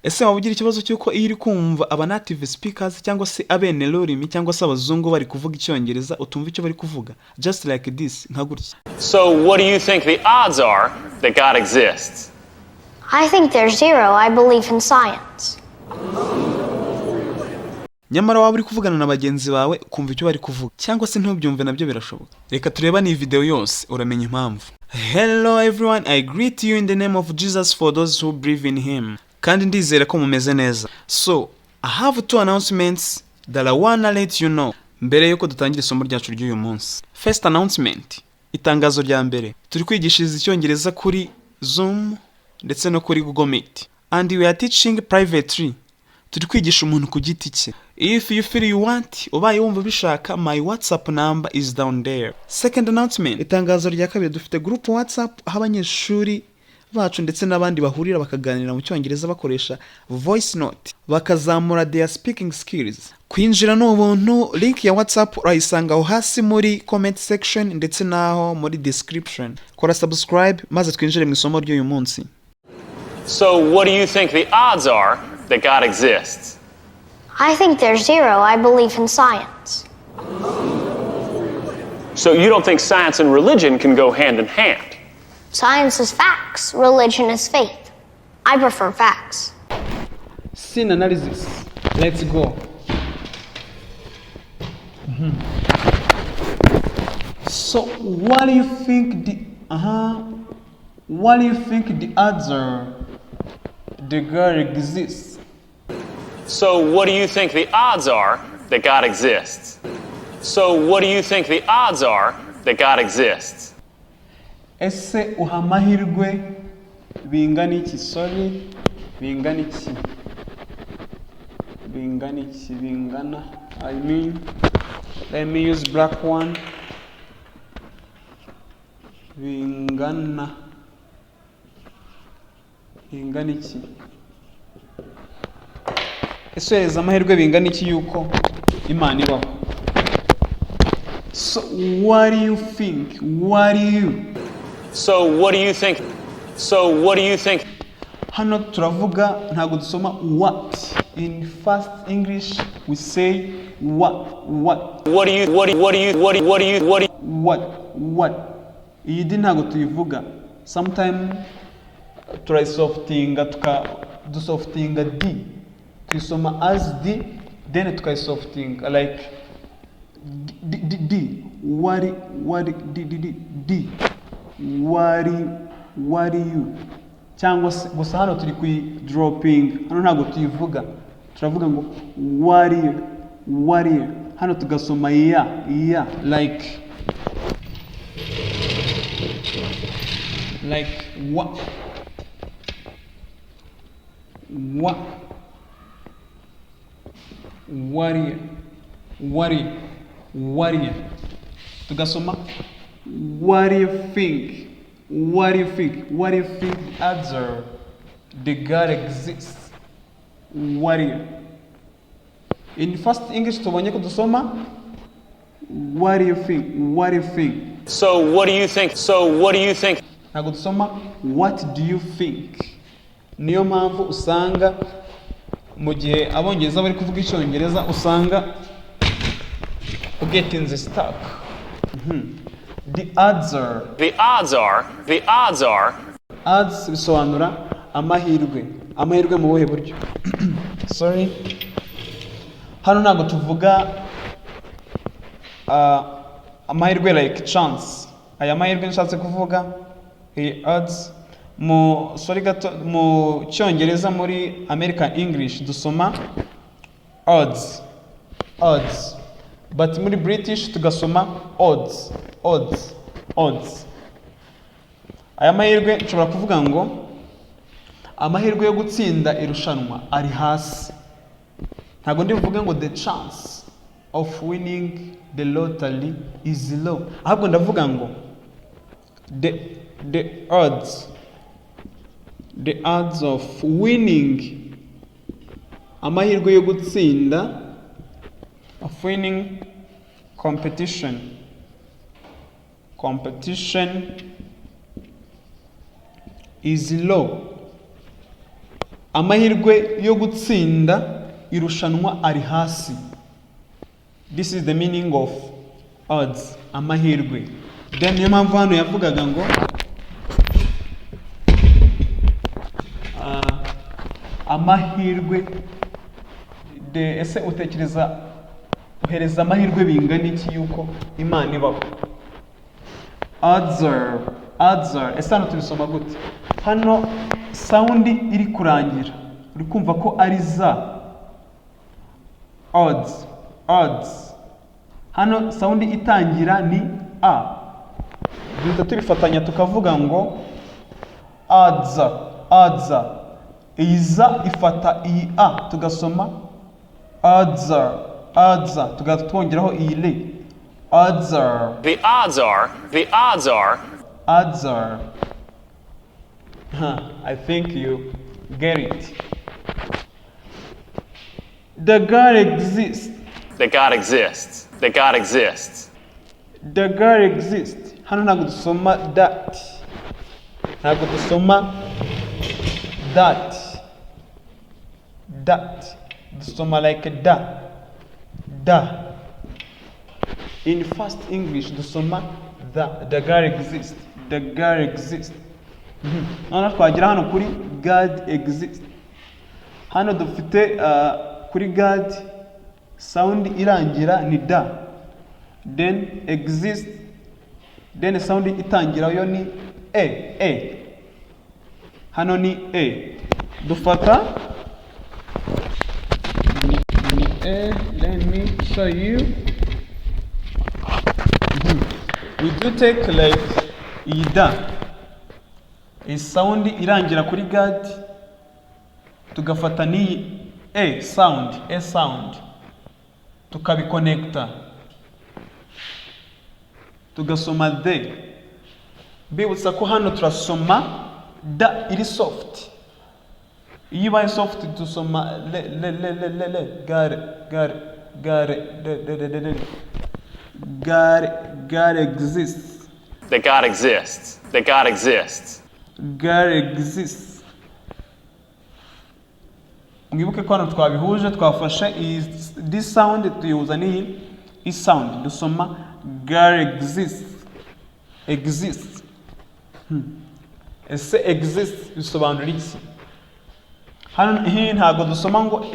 ese waba ugira ikibazo cy'uko iyo uri kumva aba native speakers cyangwa se abene rurimi cyangwa se abazungu bari kuvuga icyongereza utumva icyo bari kuvuga just like this nka gutya? So what do you think the odds are that God exists? I think there's zero. I believe in science. nyamara waba uri kuvugana na bagenzi bawe kumva icyo bari kuvuga cyangwa se ntubyumve nabyo birashoboka. Reka tureba ni video yose uramenye impamvu. Hello everyone, I greet you in the name of Jesus for those who believe in him. Kandi ndizera ko mumeze neza. So, I have two announcements that I wanna let you know mbere yuko dutangira isomo ryacu ry'uyu munsi. First announcement, itangazo rya mbere. Turi kwigishiriza icyongereza kuri Zoom ndetse no kuri Google Meet. And we are teaching privately. Turi kwigisha umuntu ku giti cye. If you feel you want, ubaye wumva bishaka, my WhatsApp number is down there. Second announcement, itangazo rya kabiri, dufite group WhatsApp aho abanyeshuri bacu ndetse n'abandi bahurira bakaganira mu cyongereza bakoresha voice note bakazamura their speaking skills. Kwinjira n'ubuntu, link ya WhatsApp urayisanga aho hasi muri comment section ndetse naho muri description. Kora subscribe maze twinjire mu isomo ry'uyu munsi. So what do you think the odds are that God exists? I think there's zero. I believe in science. So you don't think science and religion can go hand in hand? Science is facts. Religion is faith. I prefer facts. Scene analysis. Let's go. So what do you think the odds are the God exists? So what do you think the odds are that God exists? So what do you think the odds are that God exists? Ese uha amahirwe bingana iki? Bingana iki? Let me use black one. Bingana iki? Ese uhereza amahirwe bingana iki yuko Imana ibaho? So what do you think? So what do you think? Hano turavuga ntago dusoma what. In fast English we say what. Iyi di ntago tuyivuga. Sometimes turayisoftinga dusoftinga d. Tuyisoma as d, then tukayisoftinga like d. What do you? Cyangwa gusa hano turi kwi dropping. Hano ntago tuyivuga. Turavuga ngo what you? Hano tugasoma yeah like what tugasoma what do you think answer the God exists. What do you? In first English tubonye ko dusoma what do you think? So what do you think? Ntabwo dusoma what do you think. Niyo mpamvu usanga mu gihe abongereza bari kuvuga icyongereza usanga ugetinze stuck. The odds are odds bisobanura amahirwe mu buhe buryo? Sorry, hano ntabwo tuvuga amahirwe like chance. Aya mahirwe nshatse kuvuga odds mu cyongereza muri American English dusoma odds, but muri British tugasoma odds. Aya mahirwe nshobora kuvuga ngo amahirwe yo gutsinda irushanwa ari hasi. Ntabwo ndivuga ngo the chance of winning the lottery is low. Ahubwo ndavuga ngo the odds of winning, amahirwe yo gutsinda, of winning competition is low. amahirwe yo gutsinda irushanwa ari hasi. This is the meaning of odds, amahirwe. Then niyo mpamvu hano yavugaga ngo amahirwe ese utekereza uhereza amahirwe bingana iki yuko Imana ibaho? Odds are ese hano tubisoma gute? Hano sound iri kurangira uri kumva ko ari za. Odds hano sound itangira ni a. Duhita tubifatanya tukavuga ngo odds iyi za ifata iyi a tugasoma odds are tugatwongeraho iyi le. Odds are. The odds are. I think you get it. The God exists. That God exists. That God exists. The God exists. Hano ntabwo dusoma that. Ntabwo dusoma that. Dusoma like da. In fast English dusoma the God exists. The God exists. None twagira hano kuri God exists. Hano dufite kuri God sound irangira ni da. Then exist. Then sound itangira yo ni a. Hano ni a. Dufata let me show you. We do take like ida. A sound irangira kuri God. Tugafata ni a sound. Tukabiconnecta. Tugasoma the. Bibutsa ko hano turasoma da iri soft. Iyo ibaye soft dusoma le God exists. That God exists. That God exists. God exists. Mwibuke ko hano twabihuje twafashe this sound tuyihuza n'iyi sound dusoma God exists. Ese exists bisobanura iki? Hano hii ntabwo dusoma ngo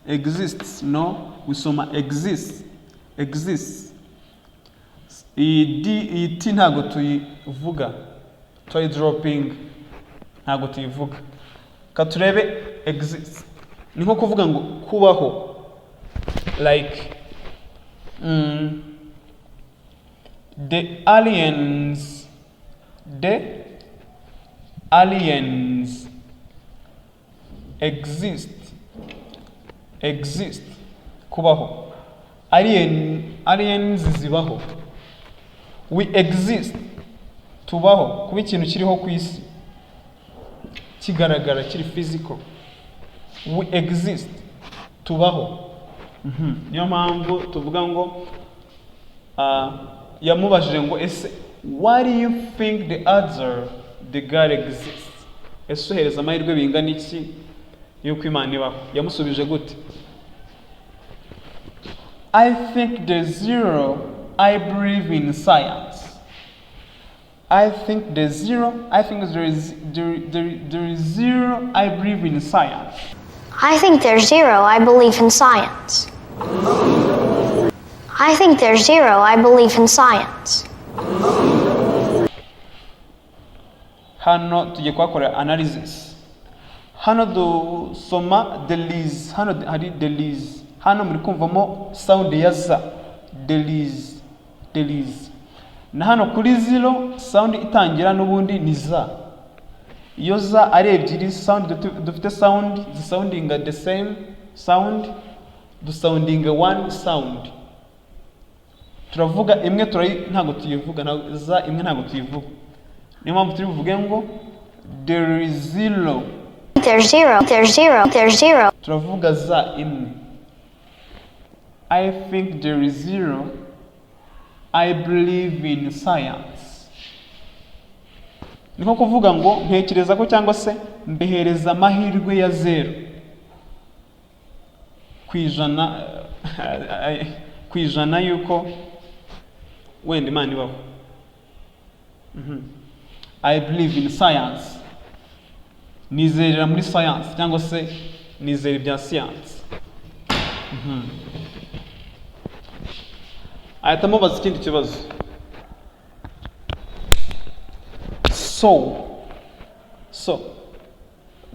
exists no, wisoma exists. Iyi t ntabwo tuyivuga, try dropping ntabwo tuyivuga. Katurebe exists ni nko kuvuga ngo kubaho, like the aliens exist kubaho. Aliens zibaho. We exist tubaho, kuba ikintu kiriho ku isi kigaragara kiri physical. We exist tubaho. Niyo mpamvu tuvuga ngo yamubajije ngo ese what do you think the odds are the God exists? Ese uhereza amahirwe bingana iki yuko Imana ibaho? Yamusubije gute? I think there's zero. I believe in science. I think there is zero. I believe in science. I think there's zero. I believe in science. I think there's zero. I believe in science. Hano tugiye kuhakorera analysis. Hano dusoma delize. Hano hari delize. Hano muri kumvamo sound ya za. Delize. Na hano kuri zero sound itangira n'ubundi ni za. Iyo za ari ebyiri sound dufite sound zisoundinga the same sound, dusoundinga one sound. Turavuga imwe ntago tuyivuga na za imwe ntago tuyivuga. Niyo mpamvu turi buvuge ngo there is zero. There's zero. Turavuga za imwe. I think there is zero. I believe in science. Niko kuvuga ngo ntekereza ko cyangwa se mbihereza amahirwe ya 0 ku ijana yuko wenda Imana ibaho. I believe in science. Nizerera muri science cyangwa se nizera ibya science. Ahita mubaza ikindi kibazo. So,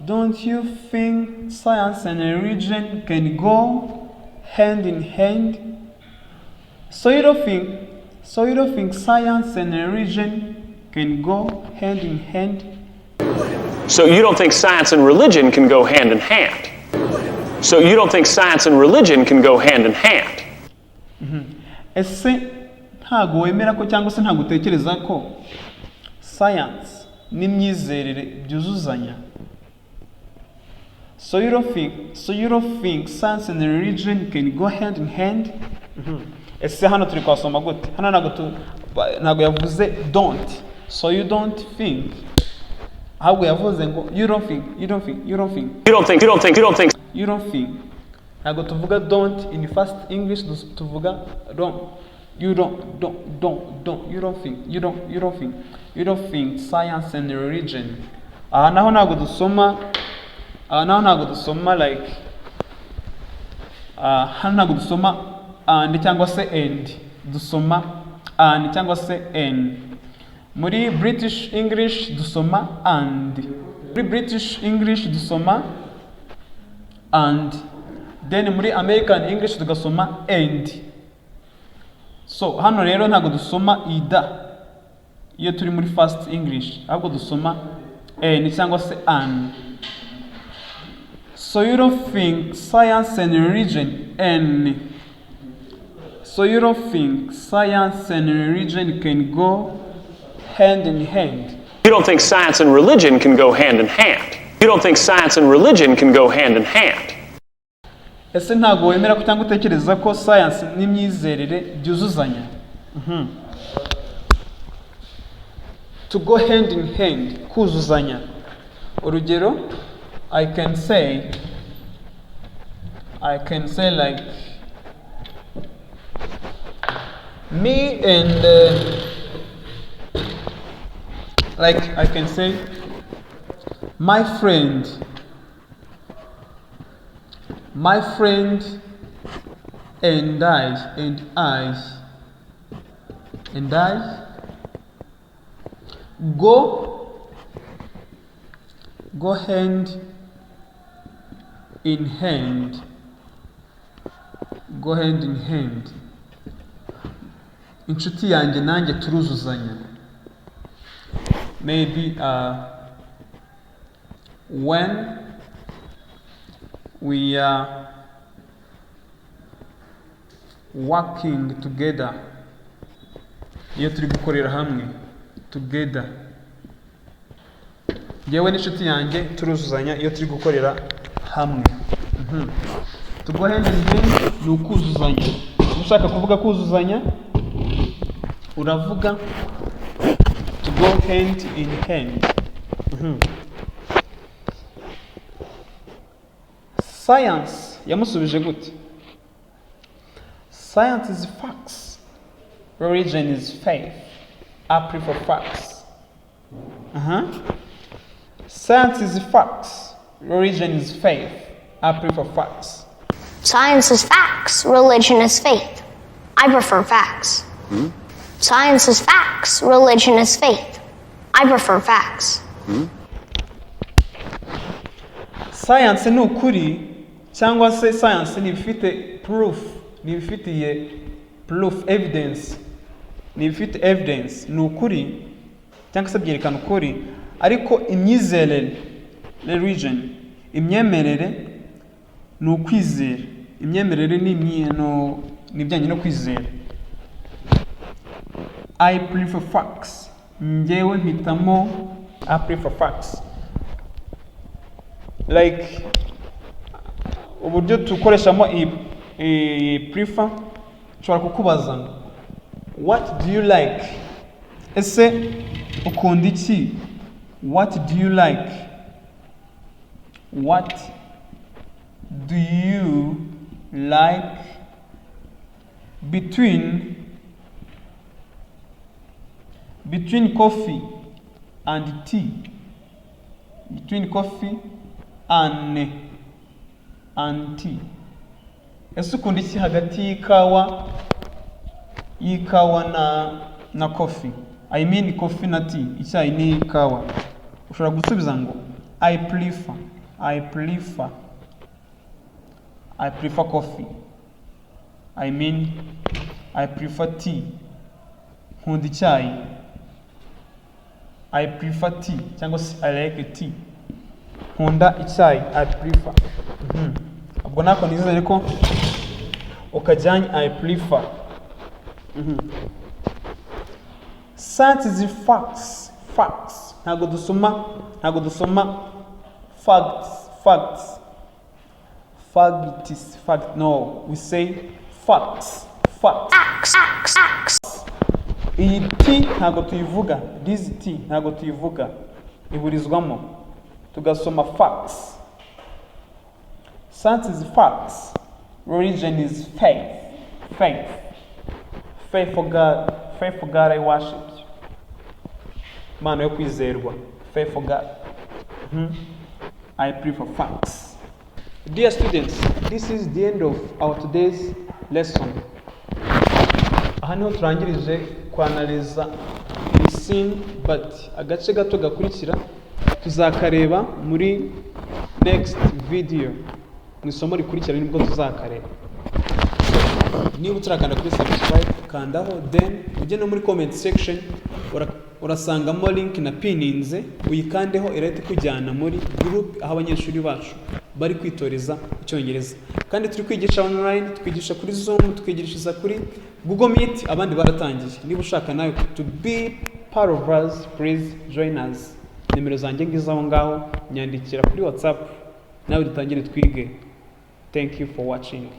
don't you think science and religion can go hand in hand? So you don't think science and religion can go hand in hand? So you don't think science and religion can go hand in hand? So you don't think science and religion can go hand in hand? Ese ntago wemera ko cyangwa se ntago utekereza ko science n'imyizerere byuzuzanya? So you don't think science and religion can go hand in hand? Ese hano turi kwasoma gute? Hano ntago yavuze don't. So you don't think. Ahubwo yavuze ngo you don't think. Ntago tuvuga don't in first English, tuvuga don't. You don't think science and religion. Naho ntago dusoma like hano ntago dusoma and cyangwa se and, dusoma and cyangwa se and. Muri British English dusoma and. Muri British English dusoma and. Then muri American English tugasoma and. So hano rero ntago dusoma either iyo turi muri first English, ahubwo dusoma and cyangwa se and. So you don't think science and religion can go hand in hand? You don't think science and religion can go hand in hand? You don't think science and religion can go hand in hand? Ese ntago wemera ko cyangwa utekereza ko science n'imyizerere byuzuzanya? To go hand in hand, kuzuzanya. Urugero, I can say like me and like I can say my friend and I go hand in hand. Inshuti yanjye nanjye turuzuzanya. Maybe when we are working together, iyo turi gukorera hamwe together, yewe n'inshuti yanjye turuzuzanya iyo turi gukorera hamwe. To go hand in hand ni ukuzuzanya. Ushaka kuvuga kuzuzanya uravuga to go hand in hand. Science yamusubije gute? Science is facts, religion is faith. I prefer facts. Science is facts, religion is faith. I prefer facts. Science is facts, religion is faith. I prefer facts. Science is facts, religion is faith. I prefer facts. Science ni ukuri cyangwa se science ni ifite proof, ni ifitiye proof, evidence, ni ifite evidence, ni ukuri cyangwa se byerekana ukuri. Ariko imyizerere, religion, imyemerere ni ukwizera. Imyemerere ni ibijyanye no kwizera. I prefer facts. Njyewe mpitamo I prefer facts. Like uburyo tukoreshamo prefer, nshobora kukubaza ngo what do you like? Ese ukunda iki? What do you like? What do you like between coffee and tea? Between coffee and tea. Ese ukunda iki hagati y'ikawa na coffee? I mean coffee na tea. Icyayi ni ikawa. Ushobora gusubiza ngo I prefer coffee. I mean I prefer tea. Nkunda icyayi. I prefer tea. Cyangwa se I like tea. Nkunda icyayi. I prefer. Ubwo nako nizere ko ukajyanye I prefer. Science is facts. Ntago dusoma facts. No, we say facts. Iyi T ntago tuyivuga. This T ntago tuyivuga. Iburizwamo. Tugasoma facts. Science is facts. Religion is faith. Faith for God I worship you. Mana yo kwizerwa. Faith for God. I prefer facts. Dear students, this is the end of our today's lesson. Aha niho turangirije kwanaliza iyi scene, but agace gato gakurikira tuzakareba muri next video. Mu isomo rikurikira nibwo tuzakareba. Niba utarakanda kuri subscribe kandaho, then ujye no muri comment section urasangamo link na pininze, uyikandeho irahita kujyana muri group aho abanyeshuri bacu bari kwitoreza icyongereza. Kandi turi kwigisha online, twigisha kuri Zoom, twigisha kuri Google Meet, abandi baratangiye. Niba ushaka nawe to be part of us, please join us. Nimero zanjye ngizaho ngaho, nyandikira kuri WhatsApp nawe dutangire twige. Thank you for watching.